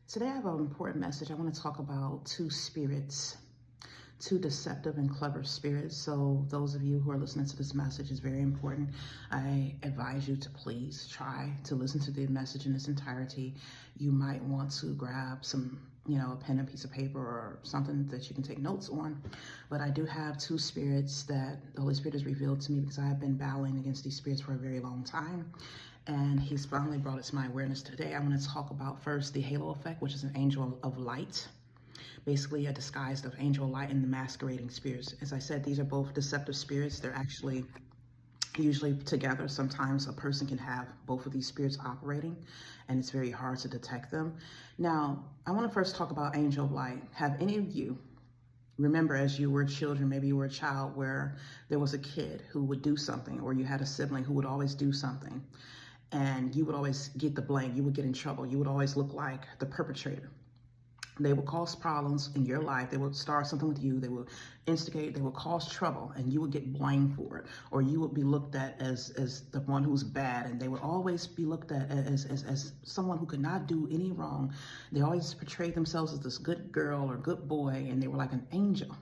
Today I have an important message. I want to talk about two spirits, two deceptive and clever spirits. So those of you who are listening to this message is very important. I advise you to please try to listen to the message in its entirety. You might want to grab some, a pen and piece of paper or something that you can take notes on. But I do have two spirits that the Holy Spirit has revealed to me because I have been battling against these spirits for a very long time. And he's finally brought it to my awareness today. I want to talk about first the halo effect, which is an angel of light, basically a disguise of angel light and the masquerading spirits. As I said, these are both deceptive spirits. They're actually usually together. Sometimes a person can have both of these spirits operating, and it's very hard to detect them. Now, I want to first talk about angel of light. Have any of you remember, as you were children, maybe you were a child, where there was a kid who would do something, or you had a sibling who would always do something, and you would always get the blame, you would get in trouble, you would always look like the perpetrator. They would cause problems in your life, they would start something with you, they would instigate, they would cause trouble, and you would get blamed for it, or you would be looked at as the one who's bad, and they would always be looked at as someone who could not do any wrong. They always portrayed themselves as this good girl or good boy, and they were like an angel.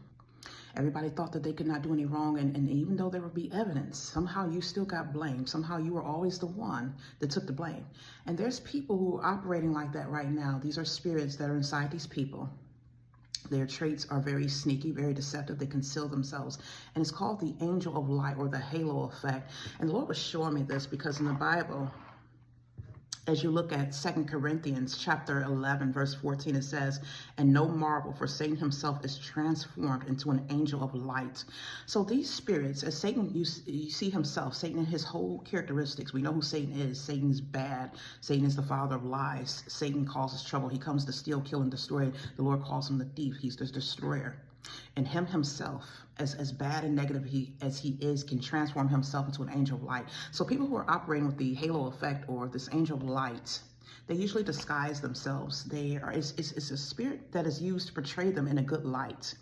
Everybody thought that they could not do any wrong, and even though there would be evidence, somehow you still got blamed. Somehow you were always the one that took the blame. And there's people who are operating like that right now. These are spirits that are inside these people. Their traits are very sneaky, very deceptive. They conceal themselves. And it's called the angel of light, or the halo effect. And the Lord was showing me this because in the Bible, as you look at 2 Corinthians chapter 11, verse 14, it says, "And no marvel, for Satan himself is transformed into an angel of light." So these spirits, as Satan, you see himself, Satan in his whole characteristics. We know who Satan is. Satan is bad. Satan is the father of lies. Satan causes trouble. He comes to steal, kill, and destroy. The Lord calls him the thief. He's the destroyer. And him himself, as bad and negative as he is, can transform himself into an angel of light. So people who are operating with the halo effect or this angel of light, they usually disguise themselves. It's a spirit that is used to portray them in a good light.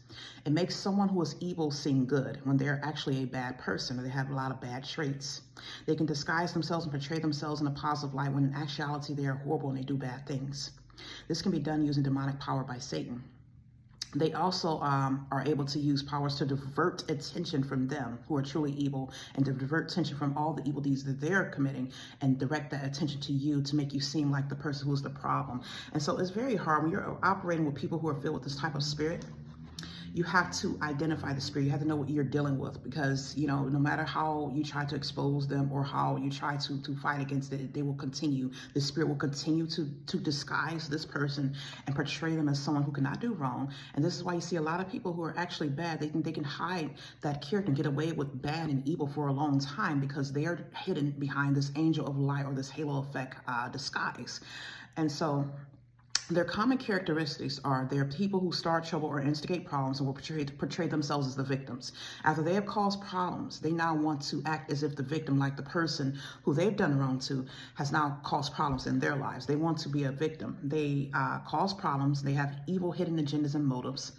It makes someone who is evil seem good when they're actually a bad person, or they have a lot of bad traits. They can disguise themselves and portray themselves in a positive light when in actuality they are horrible and they do bad things. This can be done using demonic power by Satan. They also are able to use powers to divert attention from them who are truly evil, and to divert attention from all the evil deeds that they're committing, and direct that attention to you to make you seem like the person who's the problem. And so it's very hard when you're operating with people who are filled with this type of spirit. You have to identify the spirit. You have to know what you're dealing with, because, no matter how you try to expose them or how you try to fight against it, they will continue. The spirit will continue to disguise this person and portray them as someone who cannot do wrong. And this is why you see a lot of people who are actually bad. They think they can hide that character and get away with bad and evil for a long time because they are hidden behind this angel of light or this halo effect disguise. And so their common characteristics are they're people who start trouble or instigate problems and will portray themselves as the victims. After they have caused problems, they now want to act as if the victim, like the person who they've done wrong to, has now caused problems in their lives. They want to be a victim. They cause problems. They have evil hidden agendas and motives.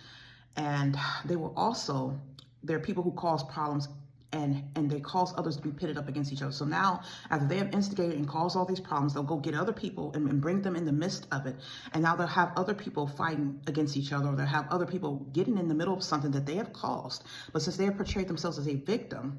And they're people who cause problems and they cause others to be pitted up against each other. So now, after they have instigated and caused all these problems, they'll go get other people and bring them in the midst of it. And now they'll have other people fighting against each other, or they'll have other people getting in the middle of something that they have caused. But since they have portrayed themselves as a victim,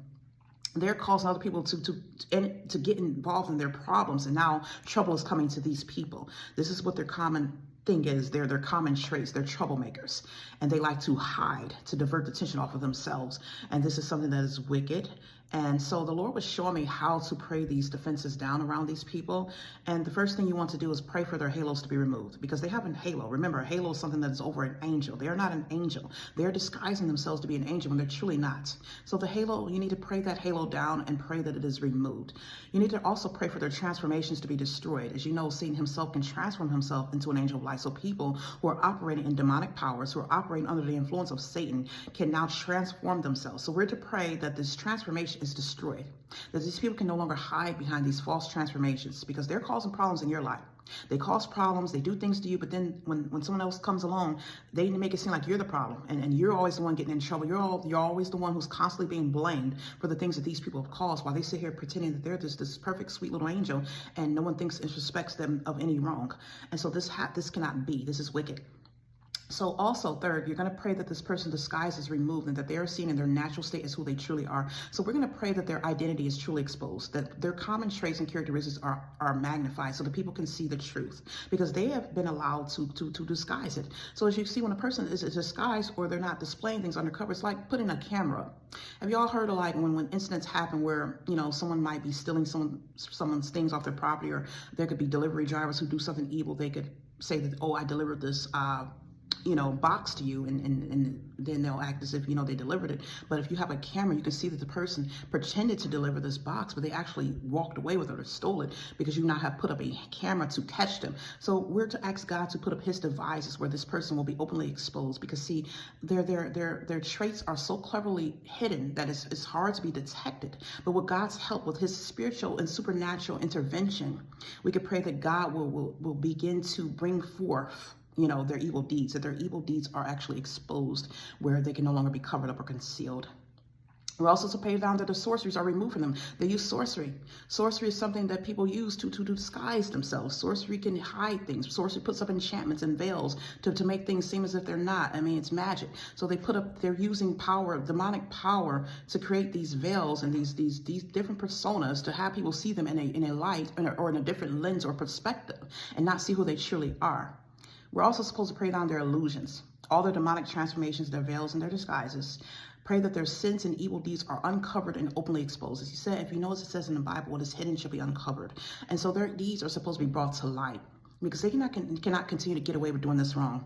they're causing other people to get involved in their problems. And now trouble is coming to these people. This is what their common thing is. They're their common traits. They're troublemakers, and they like to hide, to divert the attention off of themselves. And this is something that is wicked. And so the Lord was showing me how to pray these defenses down around these people. And the first thing you want to do is pray for their halos to be removed, because they have a halo. Remember, a halo is something that is over an angel. They are not an angel. They're disguising themselves to be an angel when they're truly not. So the halo, you need to pray that halo down and pray that it is removed. You need to also pray for their transformations to be destroyed. As you know, Satan himself can transform himself into an angel of light. So people who are operating in demonic powers, who are operating under the influence of Satan, can now transform themselves. So we're to pray that this transformation is destroyed, that these people can no longer hide behind these false transformations, because they're causing problems in your life. They cause problems, they do things to you, but then when someone else comes along, they make it seem like you're the problem, and you're always the one getting in trouble. You're always the one who's constantly being blamed for the things that these people have caused, while they sit here pretending that they're this perfect, sweet little angel, and no one thinks and respects them of any wrong. And so this cannot be. This is wicked. So also, third, you're going to pray that this person's disguise is removed and that they are seen in their natural state as who they truly are. So we're going to pray that their identity is truly exposed, that their common traits and characteristics are magnified so that people can see the truth, because they have been allowed to disguise it. So as you see, when a person is disguised or they're not displaying things undercover, it's like putting a camera. Have you all heard of like when incidents happen where, someone might be stealing someone's things off their property, or there could be delivery drivers who do something evil. They could say that, oh, I delivered this box to you, and then they'll act as if, they delivered it. But if you have a camera, you can see that the person pretended to deliver this box, but they actually walked away with it or stole it, because you now have put up a camera to catch them. So we're to ask God to put up his devices where this person will be openly exposed, because see, their traits are so cleverly hidden that it's hard to be detected. But with God's help, with his spiritual and supernatural intervention, we could pray that God will begin to bring forth their evil deeds, that their evil deeds are actually exposed, where they can no longer be covered up or concealed. We're also to pray down that the sorceries are removed from them. They use sorcery. Sorcery is something that people use to disguise themselves. Sorcery can hide things. Sorcery puts up enchantments and veils to make things seem as if they're not. I mean, it's magic. So they're using power, demonic power, to create these veils and these different personas to have people see them in a light or in a different lens or perspective, and not see who they truly are. We're also supposed to pray down their illusions, all their demonic transformations, their veils, and their disguises. Pray that their sins and evil deeds are uncovered and openly exposed. As you said, if you notice, it says in the Bible, what is hidden shall be uncovered. And so their deeds are supposed to be brought to light, because they cannot continue to get away with doing this wrong.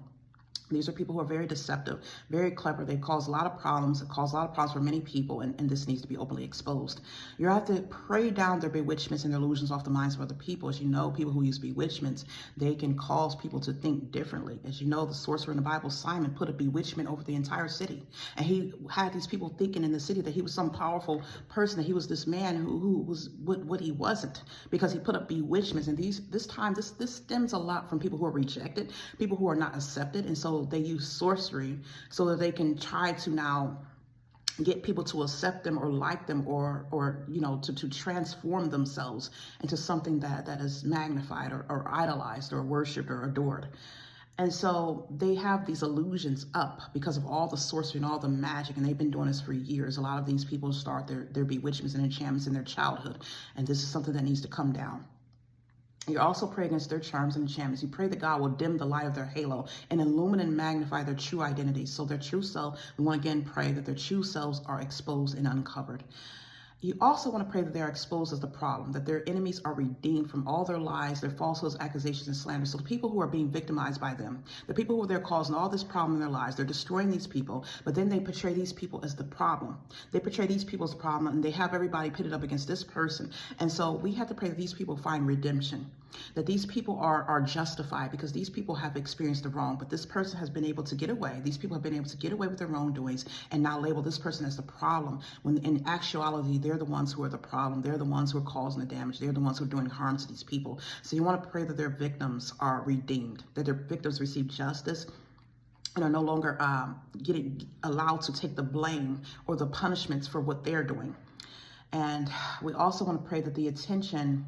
These are people who are very deceptive, very clever. They cause a lot of problems. It causes a lot of problems for many people, and this needs to be openly exposed. You have to pray down their bewitchments and their illusions off the minds of other people. As you know, people who use bewitchments, they can cause people to think differently. As you know, the sorcerer in the Bible, Simon, put a bewitchment over the entire city. And he had these people thinking in the city that he was some powerful person, that he was this man who was what he wasn't, because he put up bewitchments. And this stems a lot from people who are rejected, people who are not accepted. And so they use sorcery so that they can try to now get people to accept them or like them, or to transform themselves into something that is magnified or idolized or worshipped or adored. And so they have these illusions up because of all the sorcery and all the magic, and they've been doing this for years. A lot of these people start their bewitchments and enchantments in their childhood, and this is something that needs to come down. You also pray against their charms and enchantments. You pray that God will dim the light of their halo and illumine and magnify their true identity. So their true self, we want to again pray that their true selves are exposed and uncovered. You also want to pray that they are exposed as the problem, that their enemies are redeemed from all their lies, their falsehoods, accusations, and slander. So the people who are being victimized by them, the people who are there causing all this problem in their lives, they're destroying these people, but then they portray these people as the problem. They portray these people as the problem, and they have everybody pitted up against this person. And so we have to pray that these people find redemption, that these people are justified, because these people have experienced the wrong, but this person has been able to get away. These people have been able to get away with their wrongdoings and now label this person as the problem, when in actuality, they're the ones who are the problem. They're the ones who are causing the damage. They're the ones who are doing harm to these people. So you want to pray that their victims are redeemed, that their victims receive justice and are no longer getting allowed to take the blame or the punishments for what they're doing. And we also want to pray that the attention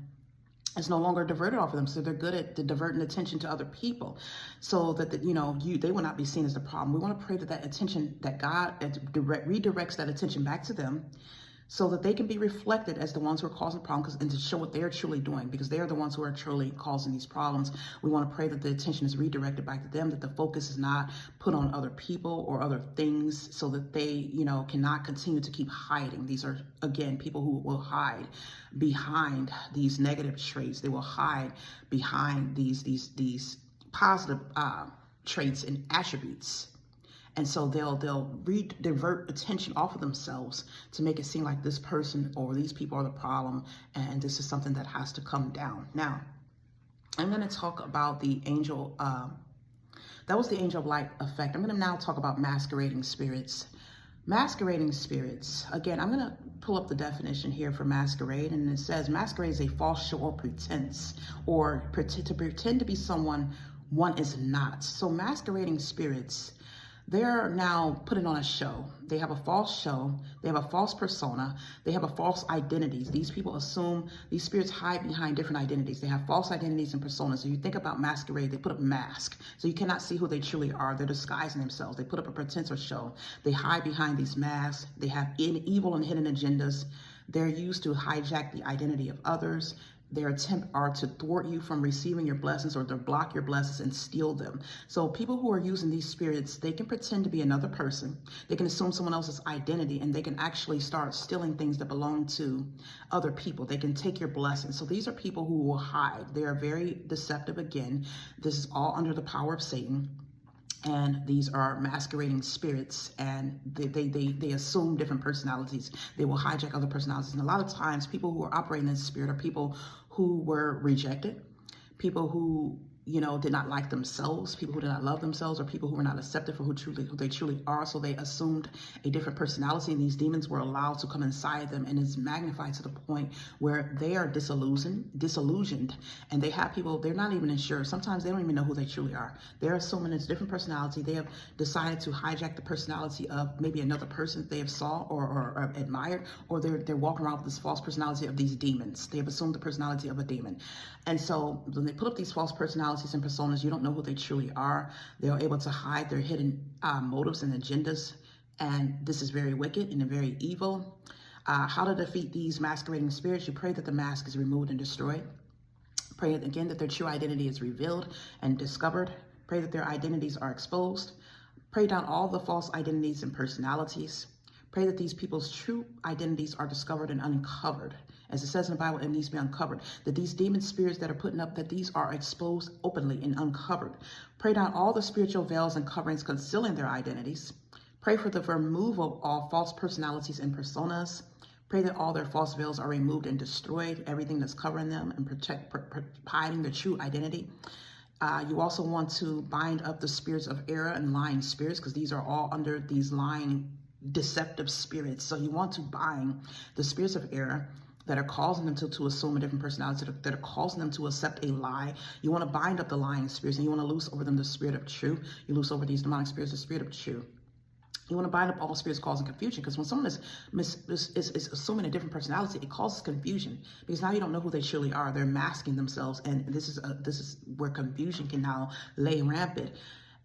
is no longer diverted off of them. So they're good at diverting attention to other people, so that they will not be seen as the problem. We want to pray that attention, that God redirects that attention back to them, so that they can be reflected as the ones who are causing problems, and to show what they're truly doing, because they are the ones who are truly causing these problems. We want to pray that the attention is redirected back to them, that the focus is not put on other people or other things, so that they, cannot continue to keep hiding. These are, again, people who will hide behind these negative traits. They will hide behind these positive traits and attributes. And so they'll divert attention off of themselves to make it seem like this person or these people are the problem, and this is something that has to come down. Now, I'm going to talk about the angel, that was the angel of light effect. I'm going to now talk about masquerading spirits. Masquerading spirits. Again, I'm going to pull up the definition here for masquerade, and it says masquerade is a false show or pretense, or to pretend to be someone one is not. So masquerading spirits, they're now putting on a show. They have a false show. They have a false persona. They have a false identities. These people assume, these spirits hide behind different identities. They have false identities and personas. So you think about masquerade, they put up a mask. So you cannot see who they truly are. They're disguising themselves. They put up a pretense or show. They hide behind these masks. They have evil and hidden agendas. They're used to hijack the identity of others. Their attempt are to thwart you from receiving your blessings, or to block your blessings and steal them. So people who are using these spirits, they can pretend to be another person. They can assume someone else's identity, and they can actually start stealing things that belong to other people. They can take your blessings. So these are people who will hide. They are very deceptive. Again, this is all under the power of Satan. And these are masquerading spirits, and they assume different personalities. They will hijack other personalities. And a lot of times people who are operating in this spirit are people who were rejected, people who, did not like themselves, people who did not love themselves, or people who were not accepted for who they truly are. So they assumed a different personality, and these demons were allowed to come inside them, and it's magnified to the point where they are disillusioned, and they have people, they're not even sure. Sometimes they don't even know who they truly are. They're assuming it's a different personality. They have decided to hijack the personality of maybe another person that they have saw or admired, or they're walking around with this false personality of these demons. They have assumed the personality of a demon. And so when they put up these false personalities and personas, you don't know who they truly are. They're able to hide their hidden motives and agendas. And this is very wicked and very evil. How to defeat these masquerading spirits? You pray that the mask is removed and destroyed. Pray again that their true identity is revealed and discovered. Pray that their identities are exposed. Pray down all the false identities and personalities. Pray that these people's true identities are discovered and uncovered. As it says in the Bible, it needs to be uncovered. That these demon spirits that are putting up, that these are exposed openly and uncovered. Pray down all the spiritual veils and coverings concealing their identities. Pray for the removal of all false personalities and personas. Pray that all their false veils are removed and destroyed, everything that's covering them and hiding their true identity. You also want to bind up the spirits of error and lying spirits, because these are all under these lying, deceptive spirits. So you want to bind the spirits of error that are causing them to assume a different personality, that are causing them to accept a lie. You want to bind up the lying spirits, and you want to loose over them the spirit of truth. You loose over these demonic spirits the spirit of truth. You want to bind up all spirits causing confusion, because when someone is assuming a different personality, it causes confusion, because now you don't know who they truly are. They're masking themselves, and this is where confusion can now lay rampant.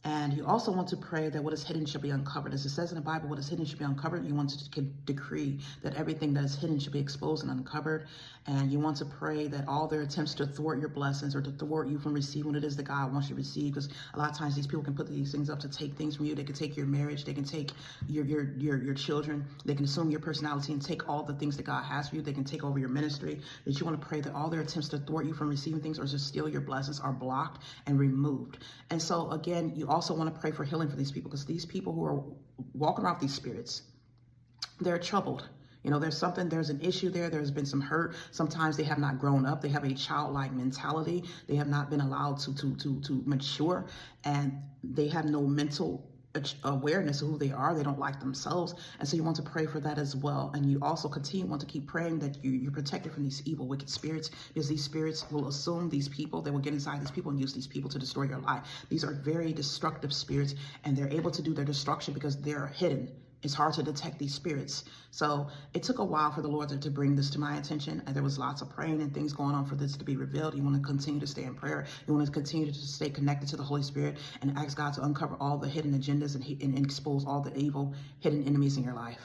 And you also want to pray that what is hidden should be uncovered. As it says in the Bible, what is hidden should be uncovered. You want to decree that everything that is hidden should be exposed and uncovered. And you want to pray that all their attempts to thwart your blessings, or to thwart you from receiving what it is that God wants you to receive, because a lot of times these people can put these things up to take things from you. They can take your marriage. They can take your children. They can assume your personality and take all the things that God has for you. They can take over your ministry. That you want to pray that all their attempts to thwart you from receiving things, or to steal your blessings, are blocked and removed. And so again, you also want to pray for healing for these people, because these people who are walking around with these spirits, they're troubled. There's an issue there. There's been some hurt. Sometimes they have not grown up. They have a childlike mentality. They have not been allowed to mature, and they have no mental awareness of who they are. They don't like themselves. And so you want to pray for that as well. And you also want to keep praying that you're protected from these evil, wicked spirits, because these spirits will assume these people. They will get inside these people and use these people to destroy your life. These are very destructive spirits, and they're able to do their destruction because they're hidden. It's hard to detect these spirits. So it took a while for the Lord to bring this to my attention. And there was lots of praying and things going on for this to be revealed. You want to continue to stay in prayer. You want to continue to stay connected to the Holy Spirit and ask God to uncover all the hidden agendas and expose all the evil hidden enemies in your life.